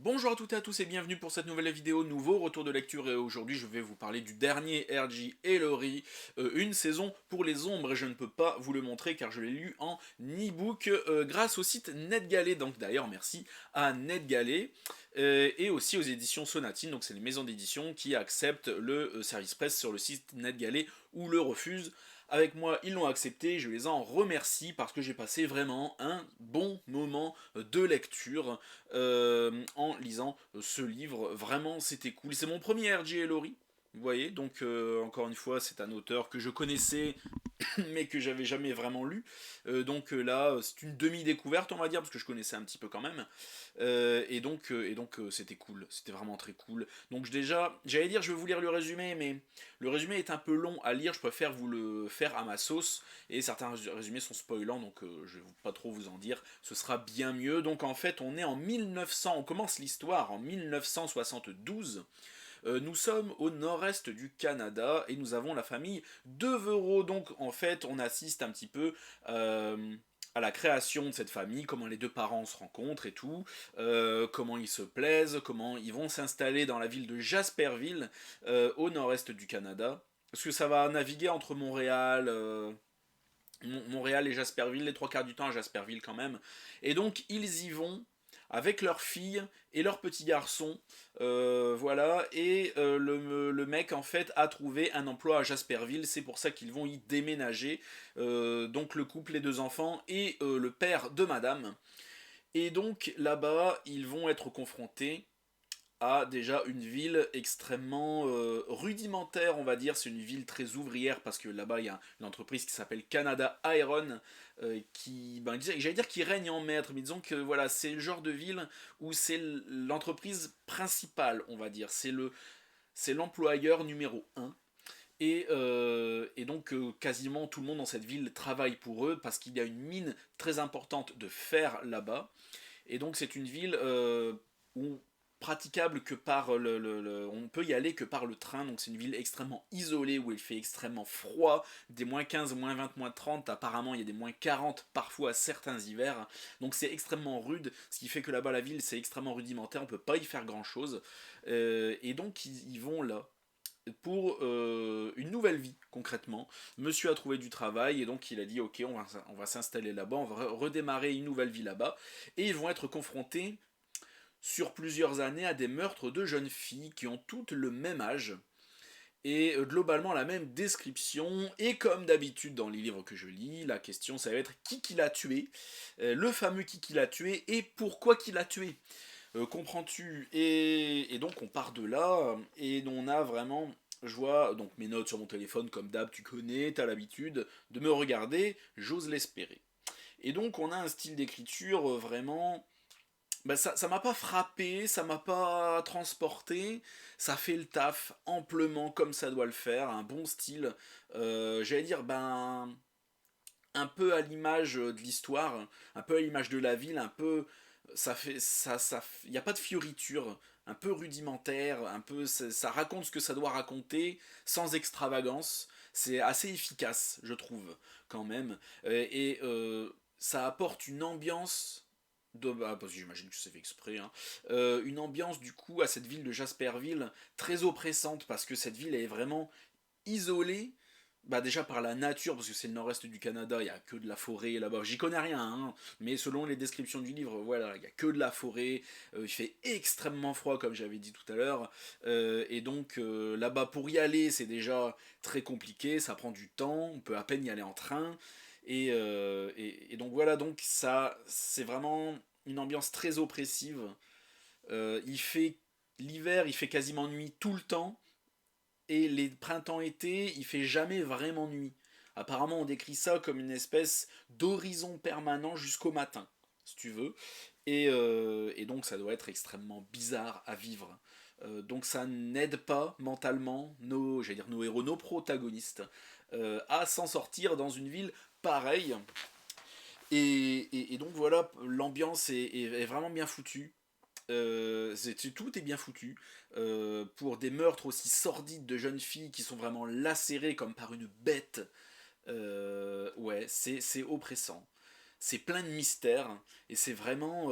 Bonjour à toutes et à tous et bienvenue pour cette nouvelle vidéo, nouveau retour de lecture et aujourd'hui je vais vous parler du dernier R.J. Ellory, une saison pour les ombres et je ne peux pas vous le montrer car je l'ai lu en e-book grâce au site NetGalley, donc d'ailleurs merci à NetGalley et aussi aux éditions Sonatine, donc c'est les maisons d'édition qui acceptent le service presse sur le site NetGalley ou le refusent. Avec moi, ils l'ont accepté, je les en remercie parce que j'ai passé vraiment un bon moment de lecture en lisant ce livre. Vraiment, c'était cool. C'est mon premier R.J. Ellory. Vous voyez, donc encore une fois, c'est un auteur que je connaissais, mais que j'avais jamais vraiment lu. Là, c'est une demi-découverte, on va dire, parce que je connaissais un petit peu quand même. C'était cool, c'était vraiment très cool. Donc déjà, j'allais dire, je vais vous lire le résumé, mais le résumé est un peu long à lire. Je préfère vous le faire à ma sauce. Et certains résumés sont spoilants, donc je vais pas trop vous en dire. Ce sera bien mieux. Donc en fait, on est en 1900, on commence l'histoire en 1972. Nous sommes au nord-est du Canada et nous avons la famille Devereaux. Donc en fait, on assiste un petit peu à la création de cette famille, comment les deux parents se rencontrent et tout, comment ils se plaisent, comment ils vont s'installer dans la ville de Jasperville, au nord-est du Canada. Parce que ça va naviguer entre Montréal, Montréal et Jasperville, les trois quarts du temps à Jasperville quand même. Et donc ils y vont avec leur fille et leur petit garçon, voilà, et le mec en fait a trouvé un emploi à Jasperville, c'est pour ça qu'ils vont y déménager, donc le couple, les deux enfants et le père de madame, et donc là-bas ils vont être confrontés a déjà une ville extrêmement rudimentaire, on va dire. C'est une ville très ouvrière parce que là-bas il y a une entreprise qui s'appelle Canada Iron qui, j'allais dire qui règne en maître, mais disons que voilà, c'est le genre de ville où c'est l'entreprise principale, on va dire. C'est l'employeur numéro un. Quasiment tout le monde dans cette ville travaille pour eux parce qu'il y a une mine très importante de fer là-bas. Et donc c'est une ville où praticable que par on peut y aller que par le train, donc c'est une ville extrêmement isolée où il fait extrêmement froid, des moins 15, moins 20, moins 30, apparemment il y a des moins 40 parfois à certains hivers, donc c'est extrêmement rude, ce qui fait que là-bas la ville c'est extrêmement rudimentaire, on peut pas y faire grand chose, et donc ils vont là pour une nouvelle vie concrètement. Monsieur a trouvé du travail et donc il a dit ok on va s'installer là-bas, on va redémarrer une nouvelle vie là-bas et ils vont être confrontés sur plusieurs années à des meurtres de jeunes filles qui ont toutes le même âge et globalement la même description. Et comme d'habitude dans les livres que je lis, la question ça va être qui l'a tué, le fameux qui l'a tué et pourquoi qui l'a tué. Comprends-tu, et donc on part de là et on a vraiment, je vois donc mes notes sur mon téléphone comme d'hab, tu connais, t'as l'habitude de me regarder, j'ose l'espérer. Et donc on a un style d'écriture vraiment, ça m'a pas frappé, ça m'a pas transporté, ça fait le taf amplement comme ça doit le faire, un bon style, j'allais dire un peu à l'image de l'histoire, un peu à l'image de la ville, un peu il n'y a pas de fioriture, un peu rudimentaire, un peu ça raconte ce que ça doit raconter sans extravagance. C'est assez efficace, je trouve, quand même. Ça apporte une ambiance parce que j'imagine que c'est fait exprès, hein, une ambiance du coup à cette ville de Jasperville très oppressante parce que cette ville est vraiment isolée, déjà par la nature, parce que c'est le nord-est du Canada, il n'y a que de la forêt là-bas. J'y connais rien, hein, mais selon les descriptions du livre, voilà, il n'y a que de la forêt, il fait extrêmement froid, comme j'avais dit tout à l'heure, là-bas, pour y aller, c'est déjà très compliqué, ça prend du temps, on peut à peine y aller en train, et donc voilà, donc ça, c'est vraiment une ambiance très oppressive. Il fait l'hiver, il fait quasiment nuit tout le temps, et les printemps-été, il fait jamais vraiment nuit. Apparemment, on décrit ça comme une espèce d'horizon permanent jusqu'au matin, si tu veux. Et donc, ça doit être extrêmement bizarre à vivre. Donc, ça n'aide pas mentalement j'allais dire nos héros, nos protagonistes, à s'en sortir dans une ville pareille. Et donc, voilà, l'ambiance est vraiment bien foutue. Tout est bien foutu. Pour des meurtres aussi sordides de jeunes filles qui sont vraiment lacérées comme par une bête, ouais, c'est oppressant. c'est plein de mystères, et c'est vraiment...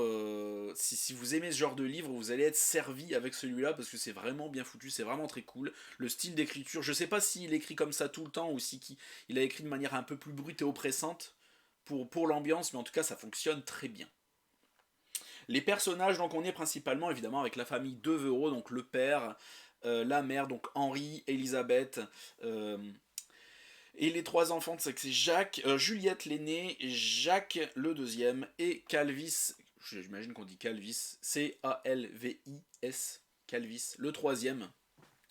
si vous aimez ce genre de livre, vous allez être servi avec celui-là, parce que c'est vraiment bien foutu, c'est vraiment très cool. Le style d'écriture, je sais pas s'il écrit comme ça tout le temps, ou si il a écrit de manière un peu plus brute et oppressante, pour l'ambiance, mais en tout cas ça fonctionne très bien. Les personnages, donc on est principalement évidemment avec la famille Devereux, donc le père, la mère, donc Henri, Elisabeth, euh, et les trois enfants, c'est que c'est Jacques, Juliette l'aînée, Jacques le deuxième, et Calvis, j'imagine qu'on dit Calvis, C-A-L-V-I-S, Calvis, le troisième.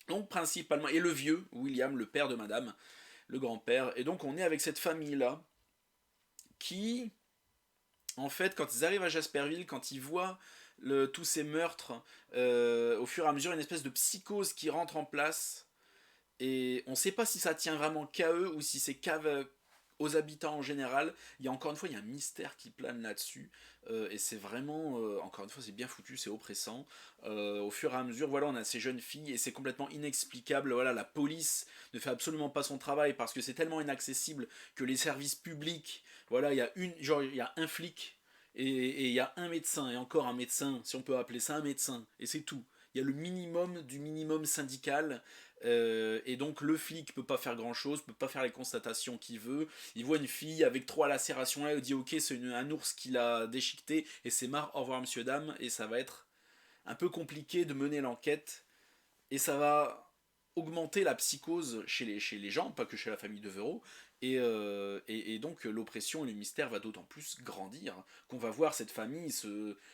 Donc principalement, et le vieux, William, le père de madame, le grand-père. Et donc on est avec cette famille-là, qui, en fait, quand ils arrivent à Jasperville, quand ils voient tous ces meurtres, au fur et à mesure, une espèce de psychose qui rentre en place. Et on ne sait pas si ça tient vraiment qu'à eux ou si c'est aux habitants en général. Il y a encore une fois, il y a un mystère qui plane là-dessus. Et c'est vraiment, encore une fois, c'est bien foutu, c'est oppressant. Au fur et à mesure, voilà, on a ces jeunes filles et c'est complètement inexplicable. Voilà, la police ne fait absolument pas son travail parce que c'est tellement inaccessible que les services publics, voilà, il y a un flic et il y a un médecin et encore un médecin, si on peut appeler ça un médecin, et c'est tout. Il y a le minimum du minimum syndical, et donc le flic peut pas faire grand chose, peut pas faire les constatations qu'il veut. Il voit une fille avec trois lacérations là, il dit ok c'est un ours qui l'a déchiqueté et c'est marre, au revoir monsieur dame, et ça va être un peu compliqué de mener l'enquête et ça va augmenter la psychose chez les gens, pas que chez la famille Devereux, et donc l'oppression et le mystère va d'autant plus grandir, qu'on va voir cette famille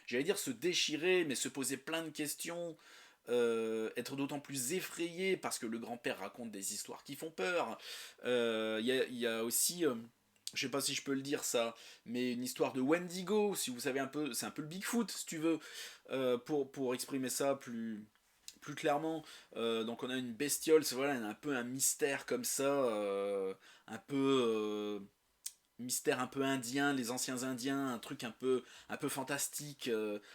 j'allais dire se déchirer, mais se poser plein de questions, être d'autant plus effrayé parce que le grand-père raconte des histoires qui font peur. Il y a aussi, je sais pas si je peux le dire ça, mais une histoire de Wendigo, si vous savez un peu, c'est un peu le Bigfoot si tu veux, pour exprimer ça plus clairement. Donc on a une bestiole, c'est voilà, un peu un mystère comme ça, un peu mystère un peu indien, les anciens indiens, un truc un peu fantastique,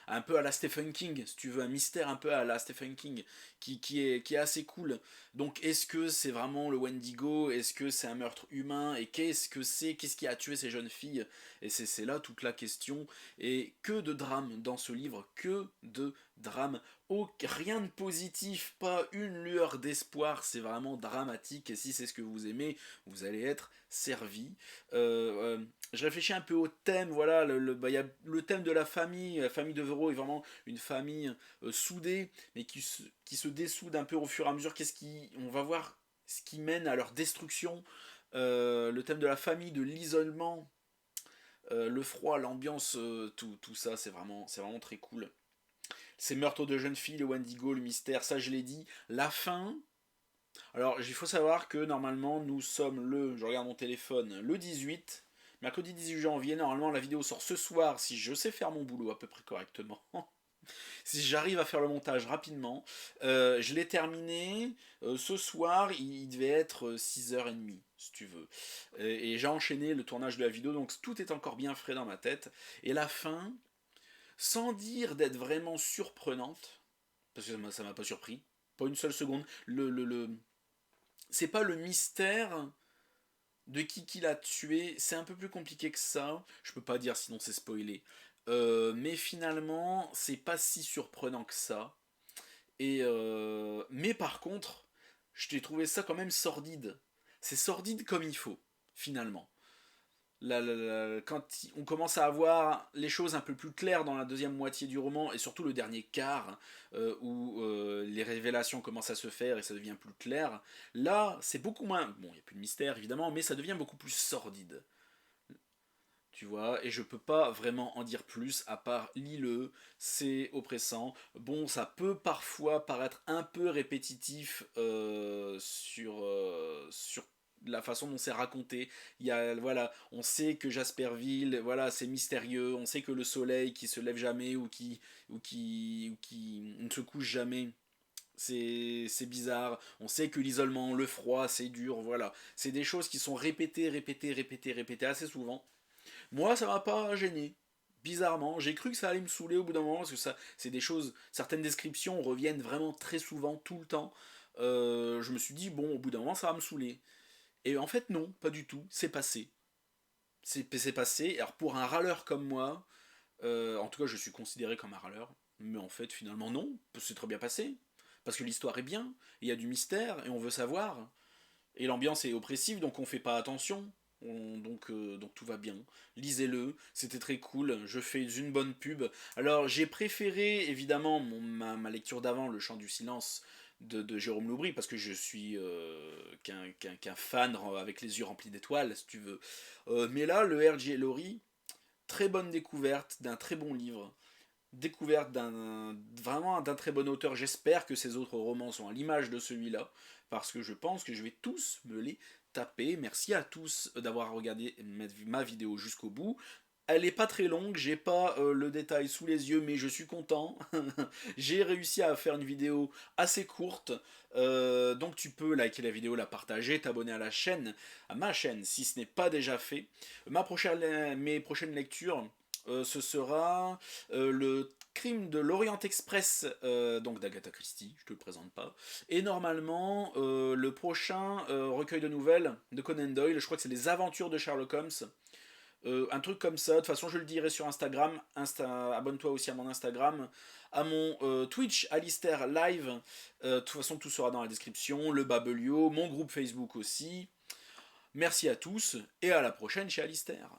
un peu à la Stephen King, si tu veux, un mystère un peu à la Stephen King, qui est assez cool. Donc est-ce que c'est vraiment le Wendigo? Est-ce que c'est un meurtre humain? Et qu'est-ce que c'est? Qu'est-ce qui a tué ces jeunes filles? Et c'est là toute la question. Et que de drame dans ce livre, que de drame. Oh, rien de positif, pas une lueur d'espoir, c'est vraiment dramatique. Et si c'est ce que vous aimez, vous allez être servi. Je réfléchis un peu au thème, voilà, y a le thème de la famille Devereux est vraiment une famille soudée, mais qui se dessoude un peu au fur et à mesure. On va voir ce qui mène à leur destruction. Le thème de la famille, de l'isolement, le froid, l'ambiance, tout ça, c'est vraiment très cool. Ces meurtres de jeunes filles, le Wendigo, le mystère, ça je l'ai dit. La fin, alors, il faut savoir que normalement, nous sommes je regarde mon téléphone, le 18, mercredi 18 janvier. Normalement, la vidéo sort ce soir si je sais faire mon boulot à peu près correctement. Si j'arrive à faire le montage rapidement. Je l'ai terminé ce soir, il devait être 6h30, si tu veux. Et j'ai enchaîné le tournage de la vidéo, donc tout est encore bien frais dans ma tête. Et la fin, sans dire d'être vraiment surprenante, parce que ça m'a pas surpris, pas une seule seconde. C'est pas le mystère de qui l'a tué, c'est un peu plus compliqué que ça. Je peux pas dire sinon c'est spoilé. Mais finalement, c'est pas si surprenant que ça. Mais par contre, je t'ai trouvé ça quand même sordide. C'est sordide comme il faut, finalement. Quand on commence à avoir les choses un peu plus claires dans la deuxième moitié du roman, et surtout le dernier quart, où les révélations commencent à se faire et ça devient plus clair, là, c'est beaucoup moins... Bon, il n'y a plus de mystère, évidemment, mais ça devient beaucoup plus sordide. Tu vois, et je peux pas vraiment en dire plus, à part lis-le, c'est oppressant. Bon, ça peut parfois paraître un peu répétitif sur la façon dont c'est raconté. Voilà, on sait que Jasperville, voilà, c'est mystérieux, on sait que le soleil qui se lève jamais ou qui ne se couche jamais, c'est bizarre. On sait que l'isolement, le froid, c'est dur, voilà. C'est des choses qui sont répétées assez souvent. Moi, ça m'a pas gêné. Bizarrement, j'ai cru que ça allait me saouler au bout d'un moment parce que ça, c'est des choses, certaines descriptions reviennent vraiment très souvent, tout le temps. Je me suis dit bon, au bout d'un moment, ça va me saouler. Et en fait, non, pas du tout. C'est passé. c'est passé. Alors pour un râleur comme moi, en tout cas je suis considéré comme un râleur, mais en fait finalement non, c'est très bien passé. Parce que l'histoire est bien, il y a du mystère et on veut savoir. Et l'ambiance est oppressive, donc on fait pas attention. Donc tout va bien. Lisez-le, c'était très cool. Je fais une bonne pub. Alors j'ai préféré évidemment ma lecture d'avant, Le Chant du Silence de Jérôme Loubry, parce que je suis qu'un fan avec les yeux remplis d'étoiles, si tu veux. Mais là, le R.J. Laurie, très bonne découverte d'un très bon livre, découverte vraiment d'un très bon auteur. J'espère que ses autres romans sont à l'image de celui-là, parce que je pense que je vais tous me les taper. Merci à tous d'avoir regardé ma vidéo jusqu'au bout. Elle est pas très longue, j'ai pas le détail sous les yeux, mais je suis content. J'ai réussi à faire une vidéo assez courte, donc tu peux liker la vidéo, la partager, t'abonner à la chaîne, à ma chaîne, si ce n'est pas déjà fait. Mes prochaines lectures, ce sera le crime de l'Orient Express, donc d'Agatha Christie, je te le présente pas. Et normalement, le prochain recueil de nouvelles de Conan Doyle, je crois que c'est les aventures de Sherlock Holmes. Un truc comme ça, de toute façon je le dirai sur Instagram. Abonne-toi aussi à mon Instagram, à mon Twitch, Alistair Live. De toute façon tout sera dans la description, le Babelio, mon groupe Facebook aussi. Merci à tous et à la prochaine chez Alistair.